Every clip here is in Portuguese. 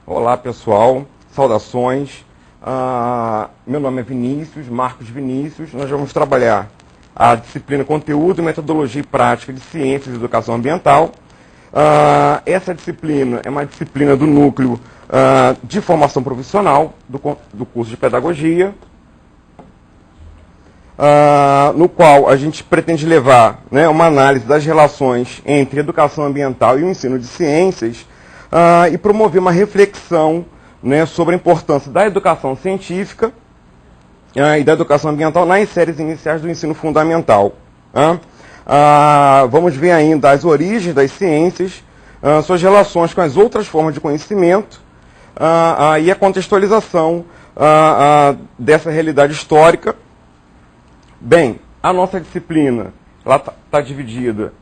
Olá pessoal, saudações. Meu nome é Vinícius, Marcos Vinícius. Nós vamos trabalhar a disciplina Conteúdo, Metodologia e Prática de Ciências e Educação Ambiental. Essa disciplina é uma disciplina do núcleo de formação profissional do curso de Pedagogia, no qual a gente pretende levar uma análise das relações entre educação ambiental e o ensino de ciências e promover uma reflexão sobre a importância da educação científica e da educação ambiental nas séries iniciais do ensino fundamental. Vamos ver ainda as origens das ciências, suas relações com as outras formas de conhecimento e a contextualização dessa realidade histórica. Bem, a nossa disciplina está dividida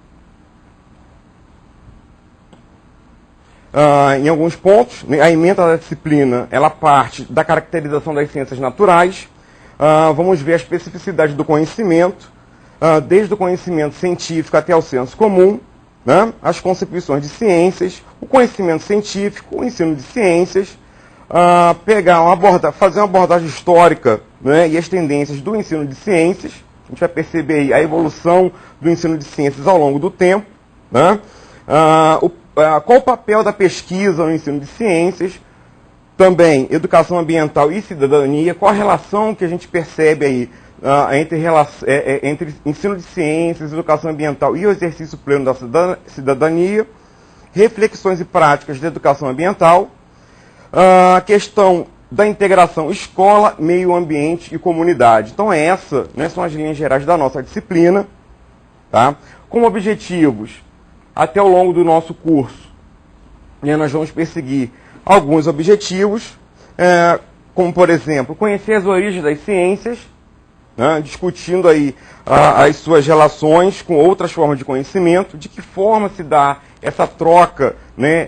em alguns pontos. A ementa da disciplina, ela parte da caracterização das ciências naturais. Vamos ver a especificidade do conhecimento, desde o conhecimento científico até o senso comum, as concepções de ciências, o conhecimento científico, o ensino de ciências, fazer uma abordagem histórica e as tendências do ensino de ciências. A gente vai perceber aí a evolução do ensino de ciências ao longo do tempo. Qual o papel da pesquisa no ensino de ciências, também educação ambiental e cidadania, qual a relação que a gente percebe aí entre ensino de ciências, educação ambiental e o exercício pleno da cidadania, reflexões e práticas da educação ambiental, a questão da integração escola, meio ambiente e comunidade. Então essas são as linhas gerais da nossa disciplina, tá? Como objetivos, até ao longo do nosso curso, nós vamos perseguir alguns objetivos, como, por exemplo, conhecer as origens das ciências, discutindo aí as suas relações com outras formas de conhecimento, de que forma se dá essa troca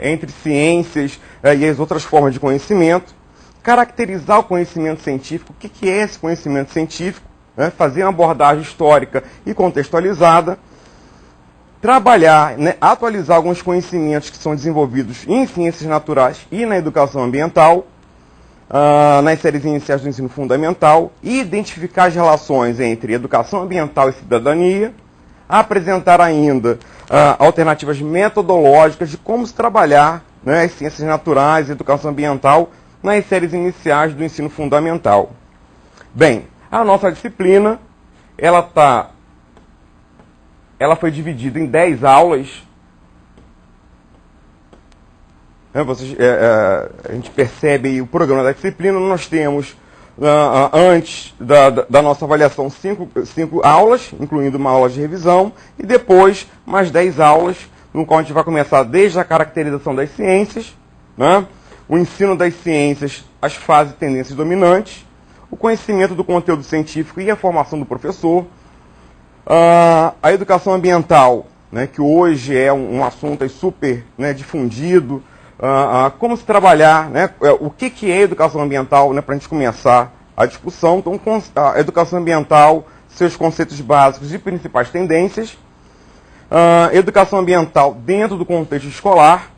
entre ciências e as outras formas de conhecimento, caracterizar o conhecimento científico, o que é esse conhecimento científico, fazer uma abordagem histórica e contextualizada, trabalhar, atualizar alguns conhecimentos que são desenvolvidos em ciências naturais e na educação ambiental, nas séries iniciais do ensino fundamental, e identificar as relações entre educação ambiental e cidadania, apresentar ainda alternativas metodológicas de como se trabalhar as ciências naturais e educação ambiental nas séries iniciais do ensino fundamental. Bem, a nossa disciplina, ela foi dividida em 10 aulas. A gente percebe aí o programa da disciplina. Nós temos, antes da nossa avaliação, 5 aulas, incluindo uma aula de revisão, e depois mais 10 aulas, no qual a gente vai começar desde a caracterização das ciências, o ensino das ciências, as fases e tendências dominantes, o conhecimento do conteúdo científico e a formação do professor, a educação ambiental, que hoje é um assunto super difundido, como se trabalhar, o que é educação ambiental, para a gente começar a discussão. Então, a educação ambiental, seus conceitos básicos e principais tendências, educação ambiental dentro do contexto escolar.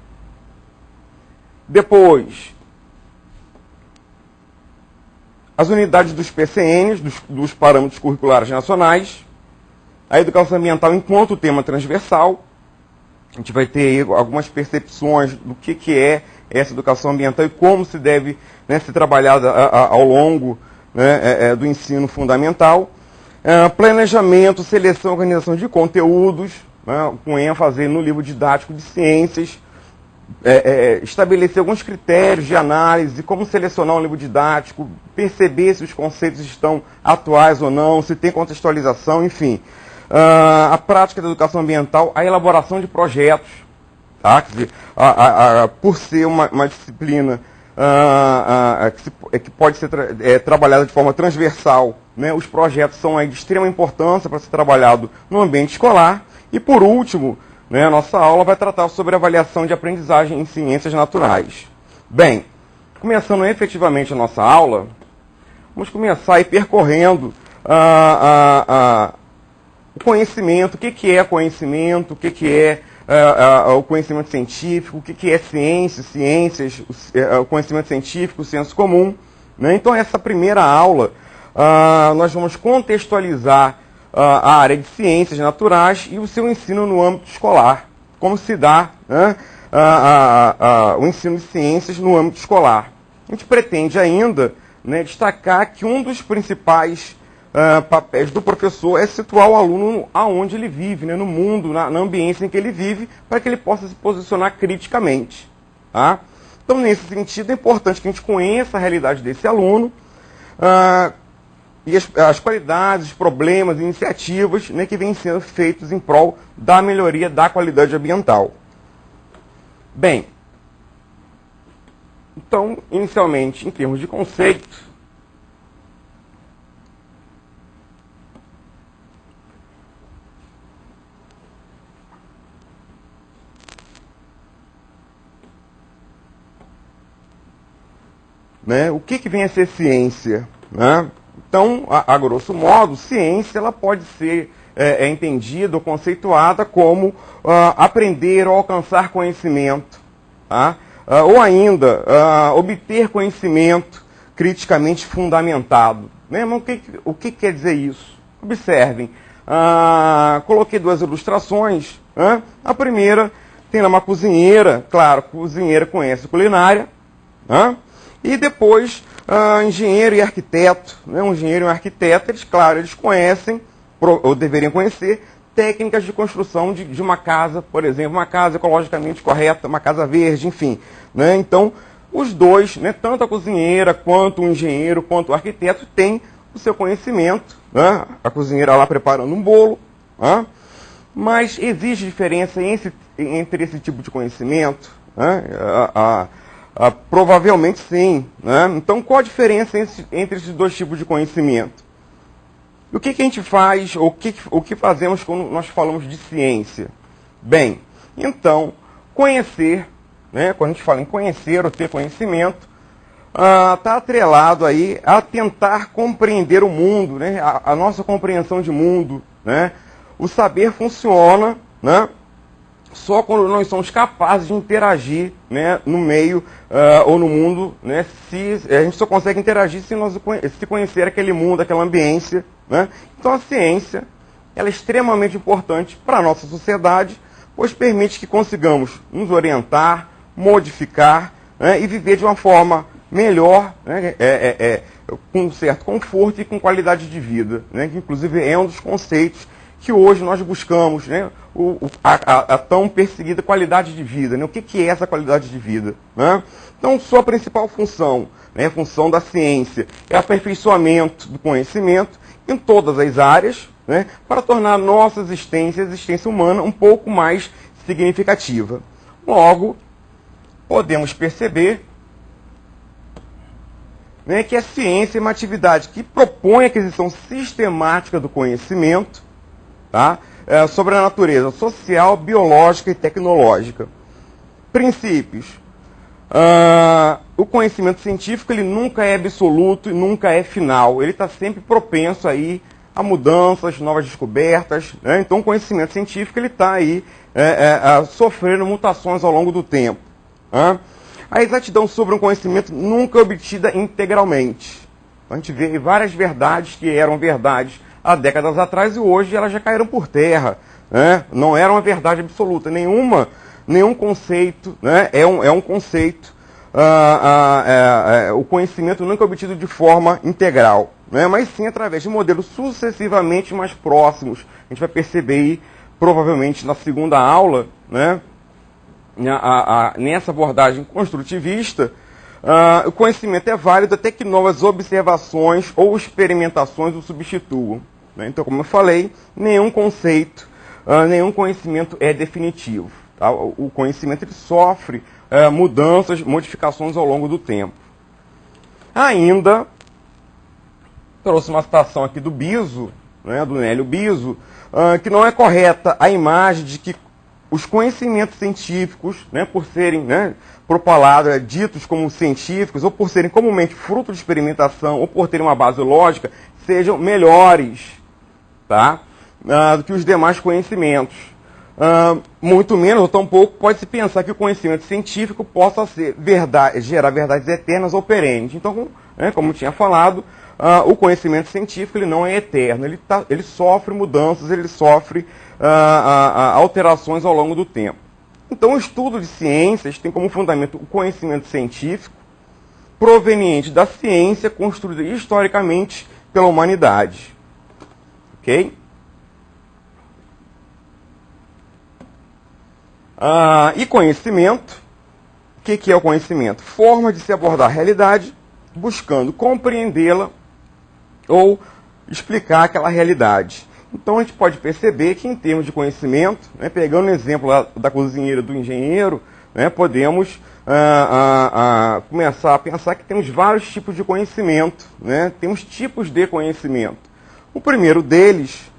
Depois, as unidades dos PCNs, dos Parâmetros Curriculares Nacionais, a educação ambiental enquanto tema transversal. A gente vai ter algumas percepções do que é essa educação ambiental e como se deve ser trabalhada ao longo do ensino fundamental. Planejamento, seleção e organização de conteúdos, com ênfase no livro didático de ciências. Estabelecer alguns critérios de análise, como selecionar um livro didático, perceber se os conceitos estão atuais ou não, se tem contextualização, enfim. A prática da educação ambiental, a elaboração de projetos, tá? Quer dizer, por ser uma disciplina que pode ser trabalhada de forma transversal, os projetos são aí de extrema importância para ser trabalhado no ambiente escolar. E por último, a nossa aula vai tratar sobre avaliação de aprendizagem em ciências naturais. Bem, começando efetivamente a nossa aula, vamos começar aí percorrendo o conhecimento, o que é conhecimento, o que é o conhecimento científico, o que é ciências, o conhecimento científico, o senso comum. Né? Então, essa primeira aula, nós vamos contextualizar a área de ciências naturais e o seu ensino no âmbito escolar. Como se dá, né, o ensino de ciências no âmbito escolar. A gente pretende ainda, né, destacar que um dos principais papéis do professor é situar o aluno aonde ele vive, né, no mundo, na ambiência em que ele vive, para que ele possa se posicionar criticamente. Tá? Então, nesse sentido, é importante que a gente conheça a realidade desse aluno, e as qualidades, os problemas, iniciativas, né, que vêm sendo feitos em prol da melhoria da qualidade ambiental. Bem, então, inicialmente, em termos de conceito, né, o que vem a ser ciência? Né? Então, a grosso modo, ciência ela pode ser entendida ou conceituada como aprender ou alcançar conhecimento, tá? Ou ainda obter conhecimento criticamente fundamentado. Né? Mas o que quer dizer isso? Observem, coloquei duas ilustrações. Né? A primeira tem lá uma cozinheira, claro, cozinheira conhece culinária, né? E depois engenheiro e arquiteto, né? Um engenheiro e um arquiteto, eles conhecem, ou deveriam conhecer, técnicas de construção de uma casa, por exemplo, uma casa ecologicamente correta, uma casa verde, enfim. Né? Então, os dois, né, tanto a cozinheira, quanto o engenheiro, quanto o arquiteto, têm o seu conhecimento. Né? A cozinheira lá preparando um bolo, né? Mas existe diferença entre esse tipo de conhecimento? Né? Provavelmente sim. Né? Então, qual a diferença entre esses dois tipos de conhecimento? E o que a gente faz, ou o que fazemos quando nós falamos de ciência? Bem, então, conhecer, né, quando a gente fala em conhecer ou ter conhecimento, está atrelado aí a tentar compreender o mundo, né, a nossa compreensão de mundo. Né? O saber funciona, né, só quando nós somos capazes de interagir, né, no meio ou no mundo. Né, a gente só consegue interagir se conhecer aquele mundo, aquela ambiência. Né? Então a ciência ela é extremamente importante para a nossa sociedade, pois permite que consigamos nos orientar, modificar, né, e viver de uma forma melhor, né, com um certo conforto e com qualidade de vida. Né, que inclusive é um dos conceitos que hoje nós buscamos, né, a tão perseguida qualidade de vida. Né? O que é essa qualidade de vida? Né? Então, sua principal função, né, a função da ciência, é o aperfeiçoamento do conhecimento em todas as áreas, né, para tornar a nossa existência, a existência humana, um pouco mais significativa. Logo, podemos perceber, né, que a ciência é uma atividade que propõe a aquisição sistemática do conhecimento, tá, sobre a natureza social, biológica e tecnológica. Princípios. O conhecimento científico ele nunca é absoluto e nunca é final. Ele está sempre propenso aí a mudanças, novas descobertas. Né? Então, o conhecimento científico ele está aí sofrendo mutações ao longo do tempo. A exatidão sobre um conhecimento nunca é obtida integralmente. A gente vê várias verdades que eram verdades há décadas atrás e hoje elas já caíram por terra. Né? Não era uma verdade absoluta. Nenhum conceito, né, é um conceito. O conhecimento nunca é obtido de forma integral, né, mas sim através de modelos sucessivamente mais próximos. A gente vai perceber aí, provavelmente na segunda aula, né, nessa abordagem construtivista, o conhecimento é válido até que novas observações ou experimentações o substituam. Né? Então, como eu falei, nenhum conceito, nenhum conhecimento é definitivo. Tá? O conhecimento ele sofre mudanças, modificações ao longo do tempo. Ainda, trouxe uma citação aqui do Biso, né, do Nélio Biso, que não é correta a imagem de que os conhecimentos científicos, né, por serem, né, propalados, ditos como científicos, ou por serem comumente fruto de experimentação, ou por terem uma base lógica, sejam melhores, tá, do que os demais conhecimentos. muito menos ou tão pouco pode-se pensar que o conhecimento científico possa gerar verdades eternas ou perenes. Então, como eu tinha falado, o conhecimento científico ele não é eterno, ele sofre mudanças, ele sofre alterações ao longo do tempo. Então, o estudo de ciências tem como fundamento o conhecimento científico proveniente da ciência construída historicamente pela humanidade. Ok? E conhecimento, o que é o conhecimento? Forma de se abordar a realidade, buscando compreendê-la ou explicar aquela realidade. Então a gente pode perceber que em termos de conhecimento, pegando o exemplo lá da cozinheira do engenheiro, podemos começar a pensar que temos vários tipos de conhecimento, temos tipos de conhecimento. O primeiro deles,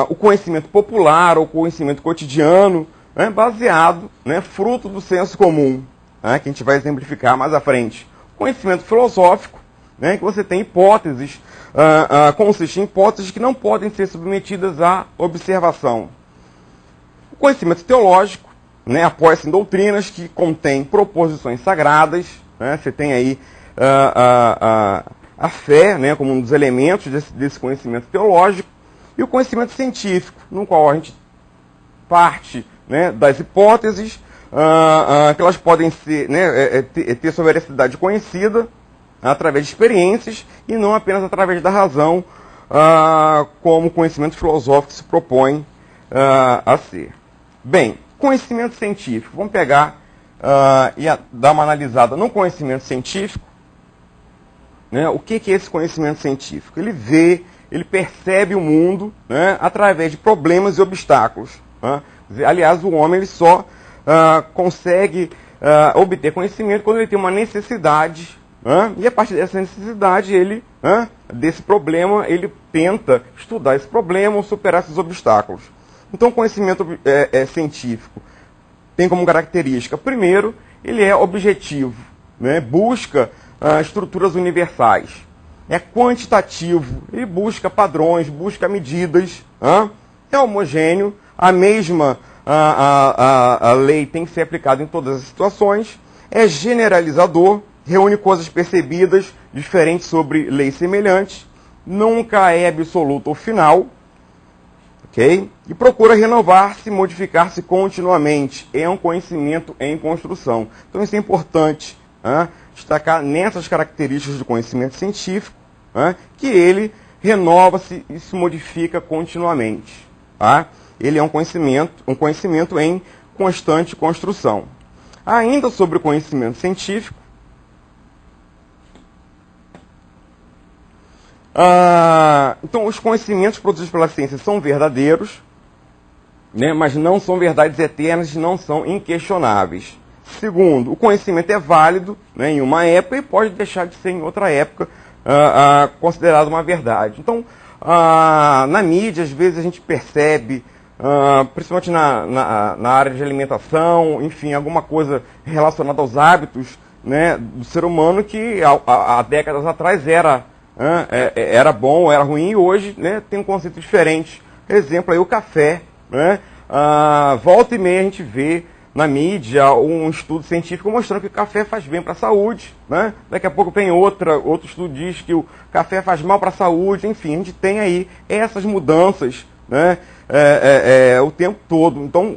o conhecimento popular ou conhecimento cotidiano, baseado, fruto do senso comum, que a gente vai exemplificar mais à frente. Conhecimento filosófico, que você tem hipóteses, consiste em hipóteses que não podem ser submetidas à observação. O conhecimento teológico, apoia-se em doutrinas que contêm proposições sagradas, você tem aí a fé, como um dos elementos desse conhecimento teológico, e o conhecimento científico, no qual a gente parte das hipóteses, que elas podem ser, ter sua veracidade conhecida através de experiências e não apenas através da razão, como o conhecimento filosófico se propõe a ser. Bem, conhecimento científico. Vamos pegar e dar uma analisada no conhecimento científico. O que é esse conhecimento científico? Ele percebe o mundo através de problemas e obstáculos. Aliás, o homem ele só consegue obter conhecimento quando ele tem uma necessidade, e a partir dessa necessidade, desse problema, ele tenta estudar esse problema ou superar esses obstáculos. Então, o conhecimento científico tem como característica, primeiro, ele é objetivo, busca estruturas universais. É quantitativo, ele busca padrões, busca medidas, é homogêneo, a mesma a lei tem que ser aplicada em todas as situações, é generalizador, reúne coisas percebidas, diferentes sobre leis semelhantes, nunca é absoluto ou final, ok? E procura renovar-se, modificar-se continuamente. É um conhecimento em construção. Então isso é importante destacar nessas características do conhecimento científico, que ele renova-se e se modifica continuamente. Ele é um conhecimento em constante construção. Ainda sobre o conhecimento científico, então os conhecimentos produzidos pela ciência são verdadeiros, mas não são verdades eternas e não são inquestionáveis. Segundo, o conhecimento é válido em uma época e pode deixar de ser em outra época considerado uma verdade. Então, na mídia, às vezes a gente percebe, principalmente na área de alimentação, enfim, alguma coisa relacionada aos hábitos do ser humano que há décadas atrás era bom, era ruim, e hoje tem um conceito diferente. Exemplo aí, o café. Volta e meia a gente vê na mídia um estudo científico mostrando que o café faz bem para a saúde. Daqui a pouco tem outro estudo que diz que o café faz mal para a saúde. Enfim, a gente tem aí essas mudanças o tempo todo. Então,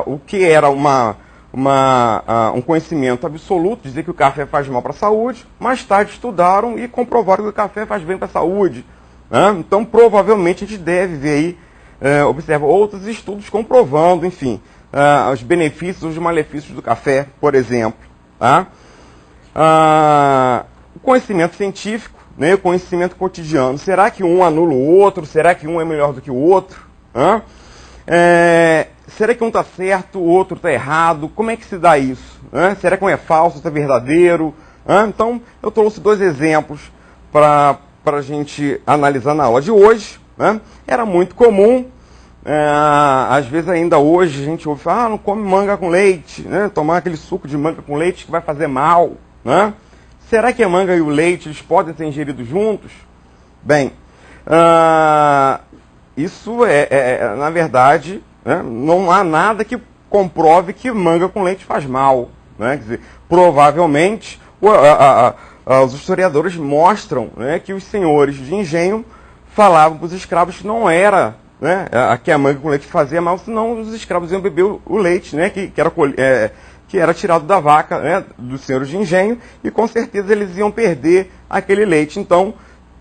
o que era um conhecimento absoluto, dizer que o café faz mal para a saúde, mais tarde estudaram e comprovaram que o café faz bem para a saúde. Então, provavelmente, a gente deve ver aí, observa outros estudos comprovando, enfim, os benefícios ou os malefícios do café, por exemplo. O conhecimento científico, o conhecimento cotidiano, será que um anula o outro? Será que um é melhor do que o outro? Será que um está certo, o outro está errado? Como é que se dá isso? Será que um é falso, outro é verdadeiro? Então, eu trouxe dois exemplos para a gente analisar na aula de hoje. Era muito comum, às vezes ainda hoje a gente ouve falar, não come manga com leite, tomar aquele suco de manga com leite que vai fazer mal. Será que a manga e o leite eles podem ser ingeridos juntos? Bem, isso na verdade, né? Não há nada que comprove que manga com leite faz mal, né? Quer dizer, provavelmente os historiadores mostram, né, que os senhores de engenho falavam para os escravos que não era, né, que a manga com leite fazia mal, senão os escravos iam beber o leite, né, que era tirado da vaca, né, dos senhores de engenho, e com certeza eles iam perder aquele leite. Então,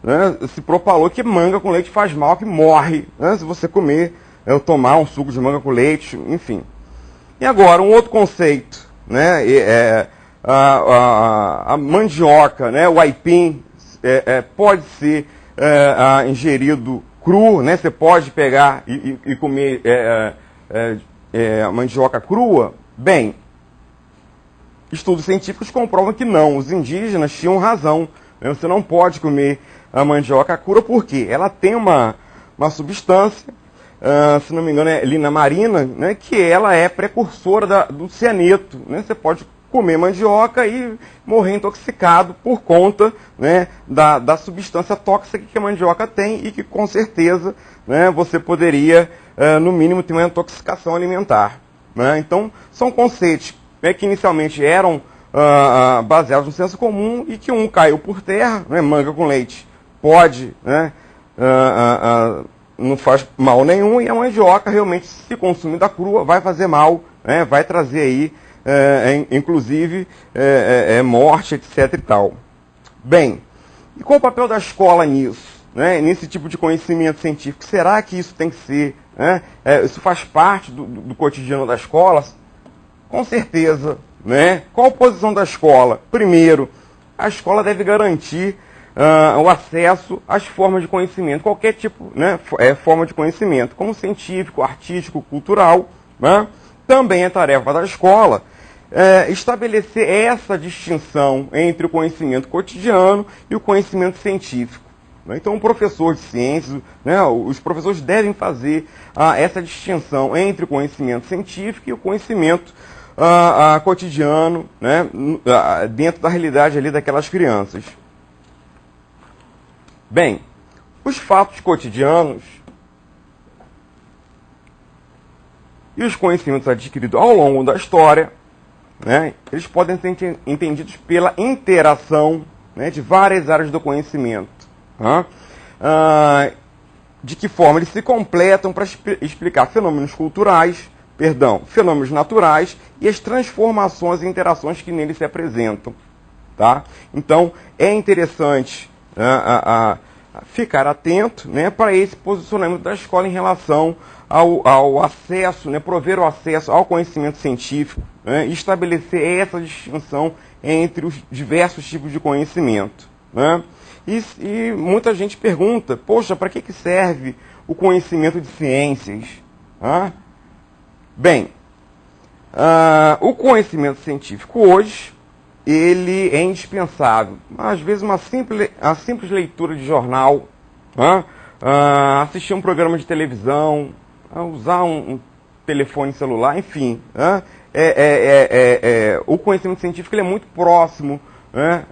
né, se propalou que manga com leite faz mal, que morre, né, se você comer ou tomar um suco de manga com leite, enfim. E agora, um outro conceito, né, a mandioca, né, o aipim, pode ser ingerido cru, né, você pode pegar e comer a mandioca crua. Bem, estudos científicos comprovam que não, os indígenas tinham razão, né, você não pode comer a mandioca crua porque ela tem uma substância, se não me engano é linamarina, né, que ela é precursora do cianeto, né, você pode comer mandioca e morrer intoxicado por conta, né, da substância tóxica que a mandioca tem e que com certeza, né, você poderia, no mínimo, ter uma intoxicação alimentar, né? Então, são conceitos, né, que inicialmente eram baseados no senso comum e que um caiu por terra, né, manga com leite pode, né, não faz mal nenhum, e a mandioca realmente, se consumida crua, vai fazer mal, né, vai trazer aí inclusive morte, etc. e tal. Bem, e qual o papel da escola nisso, né, nesse tipo de conhecimento científico? Será que isso tem que ser, né, isso faz parte do cotidiano da escola? Com certeza, né? Qual a posição da escola? Primeiro, a escola deve garantir o acesso às formas de conhecimento, qualquer tipo, né, forma de conhecimento, como científico, artístico, cultural, né? Também é tarefa da escola estabelecer essa distinção entre o conhecimento cotidiano e o conhecimento científico. Né? Então, o professor de ciências, né, os professores devem fazer essa distinção entre o conhecimento científico e o conhecimento cotidiano, né, dentro da realidade ali daquelas crianças. Bem, os fatos cotidianos e os conhecimentos adquiridos ao longo da história, né, eles podem ser entendidos pela interação, né, de várias áreas do conhecimento. De que forma eles se completam para explicar fenômenos naturais e as transformações e interações que neles se apresentam. Tá? Então, é interessante ficar atento, né, para esse posicionamento da escola em relação ao acesso, né, prover o acesso ao conhecimento científico, né, e estabelecer essa distinção entre os diversos tipos de conhecimento. Né? E muita gente pergunta, poxa, para que serve o conhecimento de ciências? Bem, o conhecimento científico hoje, ele é indispensável. Às vezes a simples leitura de jornal, assistir um programa de televisão, usar um telefone celular, enfim. O conhecimento científico ele é muito próximo, né,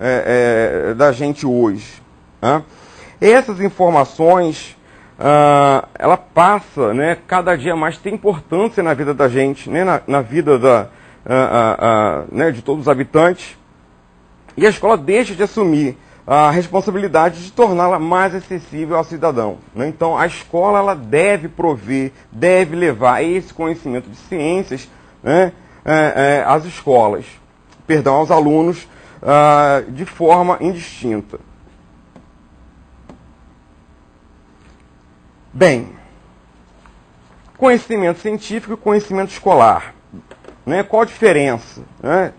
da gente hoje. Essas informações, ela passa, né, cada dia mais tem importância na vida da gente, né, na vida né, de todos os habitantes. E a escola deixa de assumir a responsabilidade de torná-la mais acessível ao cidadão. Né? Então, a escola ela deve prover, deve levar esse conhecimento de ciências, né, às escolas, aos alunos, de forma indistinta. Bem, conhecimento científico e conhecimento escolar. Né? Qual a diferença? Né?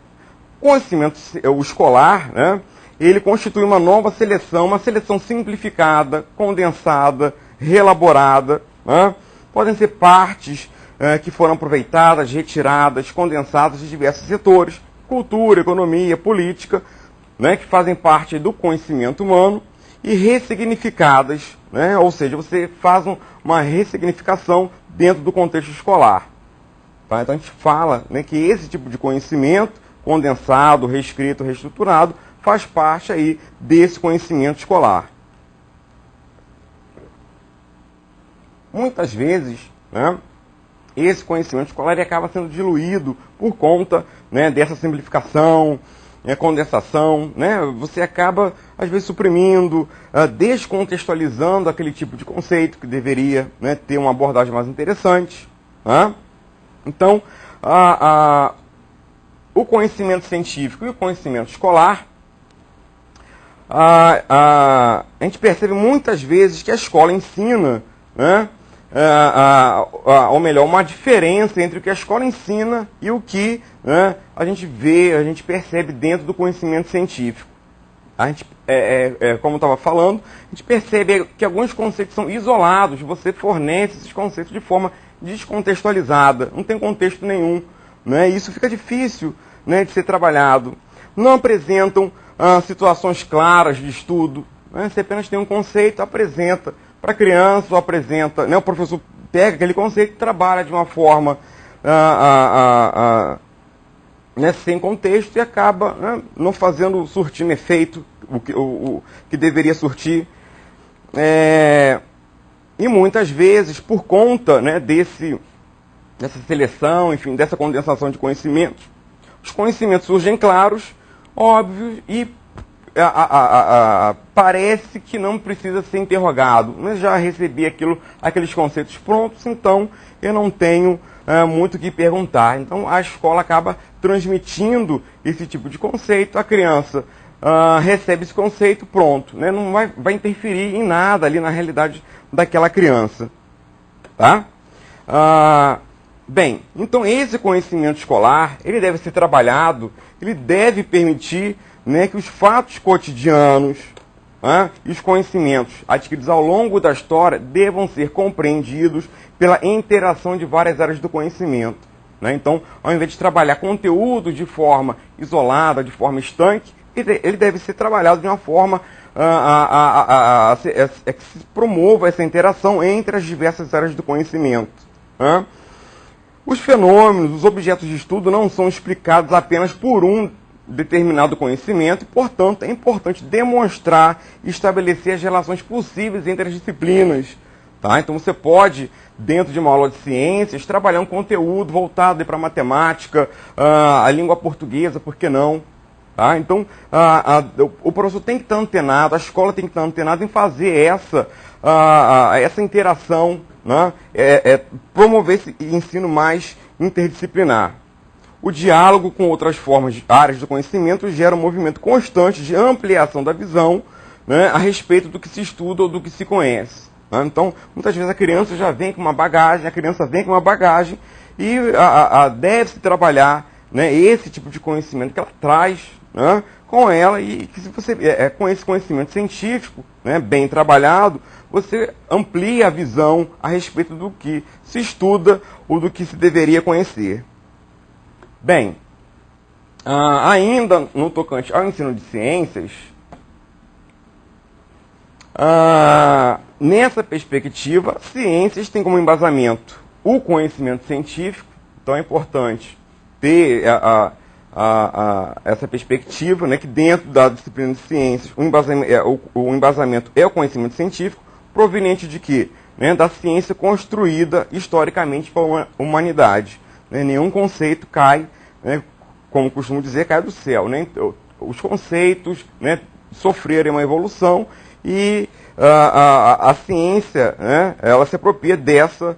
O conhecimento escolar, né, ele constitui uma nova seleção, uma seleção simplificada, condensada, reelaborada. Né? Podem ser partes que foram aproveitadas, retiradas, condensadas de diversos setores, cultura, economia, política, né, que fazem parte do conhecimento humano e ressignificadas, né, ou seja, você faz uma ressignificação dentro do contexto escolar. Tá? Então a gente fala, né, que esse tipo de conhecimento condensado, reescrito, reestruturado, faz parte aí desse conhecimento escolar. Muitas vezes, né, esse conhecimento escolar ele acaba sendo diluído por conta, né, dessa simplificação, condensação, né? Você acaba, às vezes, suprimindo, descontextualizando aquele tipo de conceito que deveria, né, ter uma abordagem mais interessante. Tá? Então, o conhecimento científico e o conhecimento escolar, a gente percebe muitas vezes que a escola ensina, né, ou melhor, uma diferença entre o que a escola ensina e o que, né, a gente vê, a gente percebe dentro do conhecimento científico. A gente, como eu estava falando, a gente percebe que alguns conceitos são isolados, você fornece esses conceitos de forma descontextualizada, não tem contexto nenhum, né? Isso fica difícil, né, de ser trabalhado. Não apresentam situações claras de estudo, né? Você apenas tem um conceito, apresenta para a criança, ou apresenta, né, o professor pega aquele conceito e trabalha de uma forma né, sem contexto e acaba, né, não fazendo surtir efeito o que deveria surtir. E muitas vezes, por conta, né, dessa seleção, enfim, dessa condensação de conhecimentos, os conhecimentos surgem claros, óbvios e parece que não precisa ser interrogado. Mas já recebi aqueles conceitos prontos, então eu não tenho muito o que perguntar. Então a escola acaba transmitindo esse tipo de conceito, a criança recebe esse conceito pronto, né? Não vai interferir em nada ali na realidade daquela criança. Tá? Bem, então esse conhecimento escolar, ele deve ser trabalhado, ele deve permitir, né, que os fatos cotidianos, e os conhecimentos adquiridos ao longo da história devam ser compreendidos pela interação de várias áreas do conhecimento. Né? Então, ao invés de trabalhar conteúdo de forma isolada, de forma estanque, ele deve ser trabalhado de uma forma que se promova essa interação entre as diversas áreas do conhecimento. Os fenômenos, os objetos de estudo não são explicados apenas por um determinado conhecimento e, portanto, é importante demonstrar e estabelecer as relações possíveis entre as disciplinas. Tá? Então você pode, dentro de uma aula de ciências, trabalhar um conteúdo voltado para a matemática, a língua portuguesa, por que não? Tá? Então, o professor tem que estar antenado, a escola tem que estar antenada em fazer essa interação, né? Promover esse ensino mais interdisciplinar. O diálogo com outras áreas do conhecimento gera um movimento constante de ampliação da visão, né, a respeito do que se estuda ou do que se conhece. Né? Então, muitas vezes a criança já vem com uma bagagem, e deve-se trabalhar, né, esse tipo de conhecimento que ela traz, né, com ela, e que se você com esse conhecimento científico, né, bem trabalhado, você amplia a visão a respeito do que se estuda ou do que se deveria conhecer. Bem, ainda no tocante ao ensino de ciências, nessa perspectiva, ciências têm como embasamento o conhecimento científico, então é importante ter essa perspectiva, né, que dentro da disciplina de ciências o embasamento é o conhecimento científico, proveniente de quê? Né, da ciência construída historicamente pela humanidade. Né, nenhum conceito cai, né, como costumo dizer, cai do céu. Né? Os conceitos, né, sofreram uma evolução e a ciência, né, ela se apropria dessa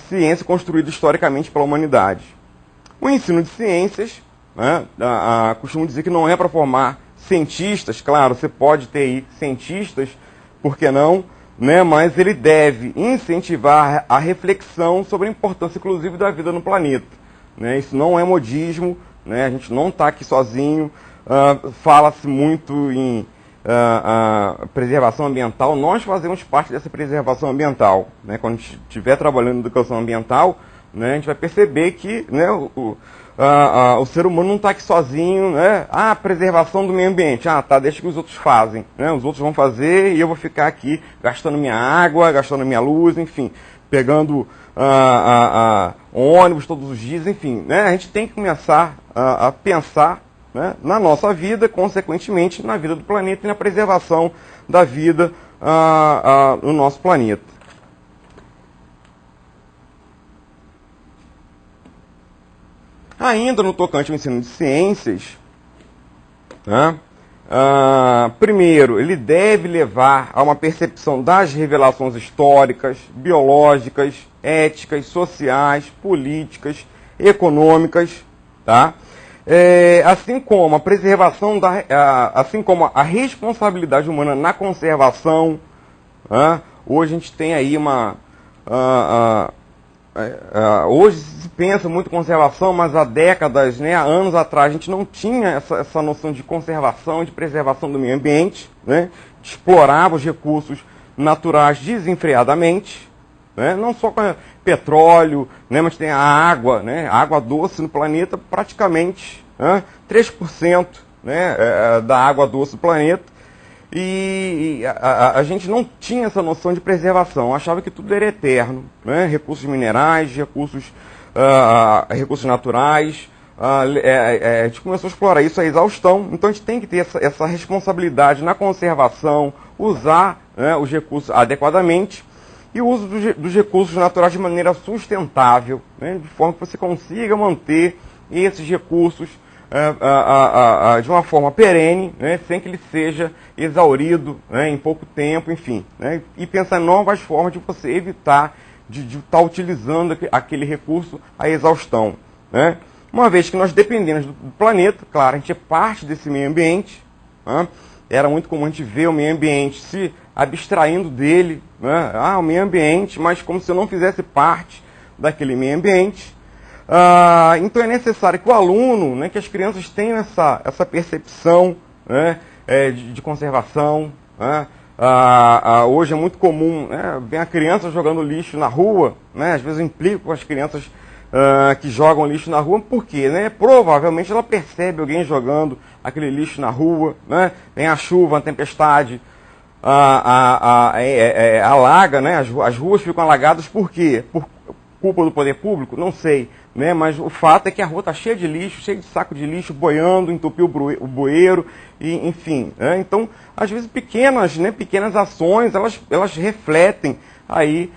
ciência construída historicamente pela humanidade. O ensino de ciências, né, costumo dizer que não é para formar cientistas, claro, você pode ter aí cientistas, por que não? Né, mas ele deve incentivar a reflexão sobre a importância, inclusive, da vida no planeta. Né, isso não é modismo, né, a gente não está aqui sozinho, fala-se muito em preservação ambiental, nós fazemos parte dessa preservação ambiental. Né, quando a gente estiver trabalhando em educação ambiental, né, a gente vai perceber que, né, o ser humano não está aqui sozinho, né? Preservação do meio ambiente. Tá, deixa que os outros fazem. Né? Os outros vão fazer e eu vou ficar aqui gastando minha água, gastando minha luz, enfim, pegando ônibus todos os dias, enfim. Né? A gente tem que começar a pensar, né, na nossa vida, consequentemente na vida do planeta e na preservação da vida no nosso planeta. Ainda no tocante ao ensino de ciências, né, primeiro, ele deve levar a uma percepção das revelações históricas, biológicas, éticas, sociais, políticas, econômicas, tá? Assim como a preservação, assim como a responsabilidade humana na conservação. Hoje a gente tem aí hoje se pensa muito em conservação, mas há décadas, né, há anos atrás, a gente não tinha essa noção de conservação, de preservação do meio ambiente, né, explorava os recursos naturais desenfreadamente, né, não só com petróleo, né, mas tem a água, né, a água doce no planeta, praticamente 3%, né, da água doce do planeta. E a gente não tinha essa noção de preservação, achava que tudo era eterno, né? Recursos minerais, recursos naturais, a gente começou a explorar isso à exaustão, então a gente tem que ter essa responsabilidade na conservação, usar, né, os recursos adequadamente e o uso dos recursos naturais de maneira sustentável, né, de forma que você consiga manter esses recursos de uma forma perene, né, sem que ele seja exaurido, né, em pouco tempo, enfim, né, e pensar em novas formas de você evitar de estar utilizando aquele recurso à exaustão, né. Uma vez que nós dependemos do planeta, claro, a gente é parte desse meio ambiente, né, era muito comum a gente ver o meio ambiente se abstraindo dele, né, o meio ambiente, mas como se eu não fizesse parte daquele meio ambiente. Então é necessário que o aluno, né, que as crianças tenham essa percepção, né, de conservação. Né. Hoje é muito comum, né, ver a criança jogando lixo na rua, né, às vezes eu implico com as crianças que jogam lixo na rua, por quê? Né? Provavelmente ela percebe alguém jogando aquele lixo na rua, né, vem a chuva, a tempestade, alaga, né, as ruas ficam alagadas, por quê? Por culpa do poder público? Não sei. Né, mas o fato é que a rua está cheia de lixo, cheia de saco de lixo, boiando, entupiu o bueiro, e, enfim. Né, então, às vezes, pequenas ações, elas refletem aí,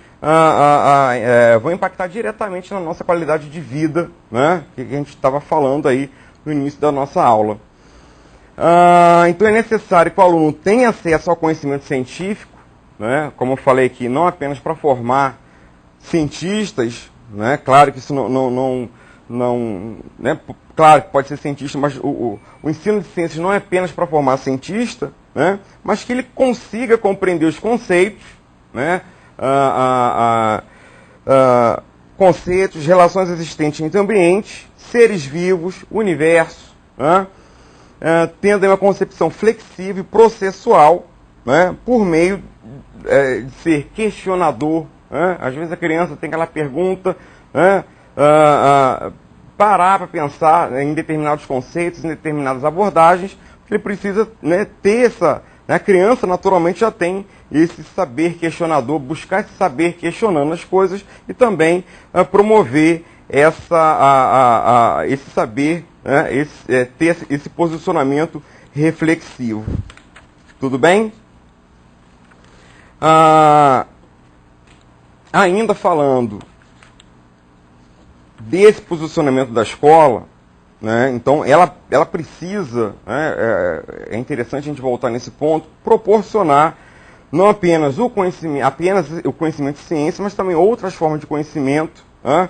vão impactar diretamente na nossa qualidade de vida, né, que a gente estava falando aí no início da nossa aula. Então, é necessário que o aluno tenha acesso ao conhecimento científico, né, como eu falei aqui, não apenas para formar cientistas, né? Claro que isso né? Claro que pode ser cientista, mas o ensino de ciências não é apenas para formar cientista, né? Mas que ele consiga compreender os conceitos, né? Conceitos, relações existentes entre ambientes, seres vivos, universo, né? Tendo uma concepção flexível e processual, né? Por meio de ser questionador. Às vezes a criança tem aquela pergunta, parar para pensar em determinados conceitos, em determinadas abordagens, ele precisa, né, ter a criança naturalmente já tem esse saber questionador, buscar esse saber questionando as coisas e também promover esse saber, né, ter esse posicionamento reflexivo. Tudo bem? Ainda falando desse posicionamento da escola, né, então ela precisa, né, é interessante a gente voltar nesse ponto, proporcionar não apenas o conhecimento de ciência, mas também outras formas de conhecimento, né,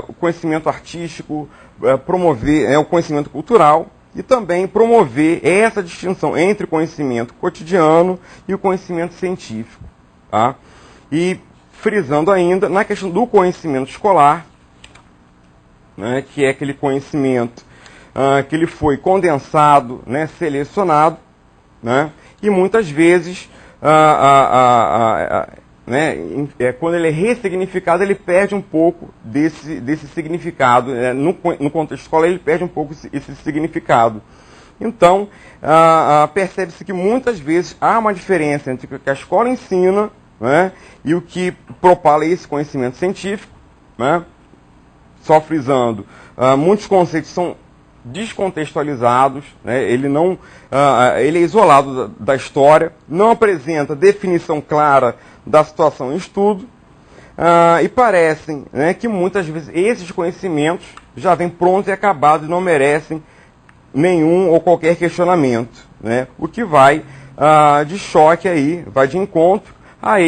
o conhecimento artístico, promover o conhecimento cultural e também promover essa distinção entre o conhecimento cotidiano e o conhecimento científico. Tá? E frisando ainda na questão do conhecimento escolar, né, que é aquele conhecimento que ele foi condensado, né, selecionado, né, e muitas vezes, né, quando ele é ressignificado, ele perde um pouco desse significado. No contexto escolar, ele perde um pouco esse significado. Então, percebe-se que muitas vezes há uma diferença entre o que a escola ensina, né, e o que propala esse conhecimento científico, né, só frisando, muitos conceitos são descontextualizados, né, ele é isolado da história, não apresenta definição clara da situação em estudo, e parecem, né, que muitas vezes esses conhecimentos, já vêm prontos e acabados e não merecem nenhum ou qualquer questionamento, né? O que vai de choque aí, vai de encontro a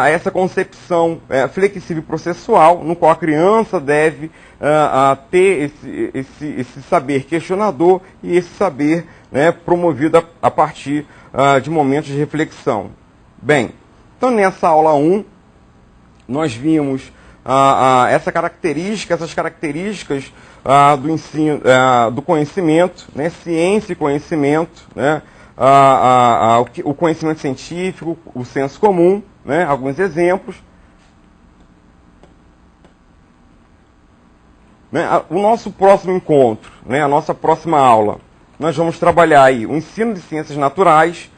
essa concepção flexível e processual, no qual a criança deve ter esse saber questionador e esse saber, né, promovido a partir de momentos de reflexão. Bem, então nessa aula 1, nós vimos essas características do ensino, do conhecimento, né, ciência e conhecimento, né, o conhecimento científico, o senso comum, né, alguns exemplos. Né, o nosso próximo encontro, né, a nossa próxima aula, nós vamos trabalhar aí o ensino de ciências naturais,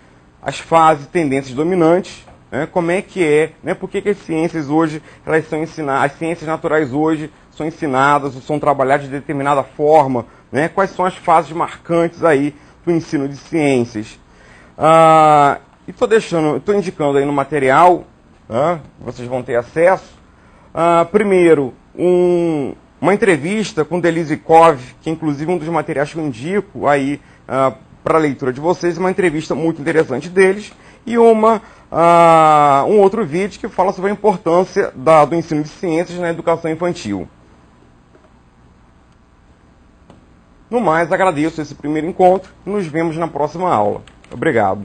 as fases e tendências dominantes, né, como é que né, por que as ciências hoje elas são ensinadas, as ciências naturais hoje são ensinadas ou são trabalhadas de determinada forma, né, quais são as fases marcantes aí do ensino de ciências. E estou indicando aí no material, vocês vão ter acesso, primeiro, uma entrevista com Deleuze e Cove, que é inclusive um dos materiais que eu indico aí para a leitura de vocês, uma entrevista muito interessante deles, e um outro vídeo que fala sobre a importância do ensino de ciências na educação infantil. No mais, agradeço esse primeiro encontro e nos vemos na próxima aula. Obrigado.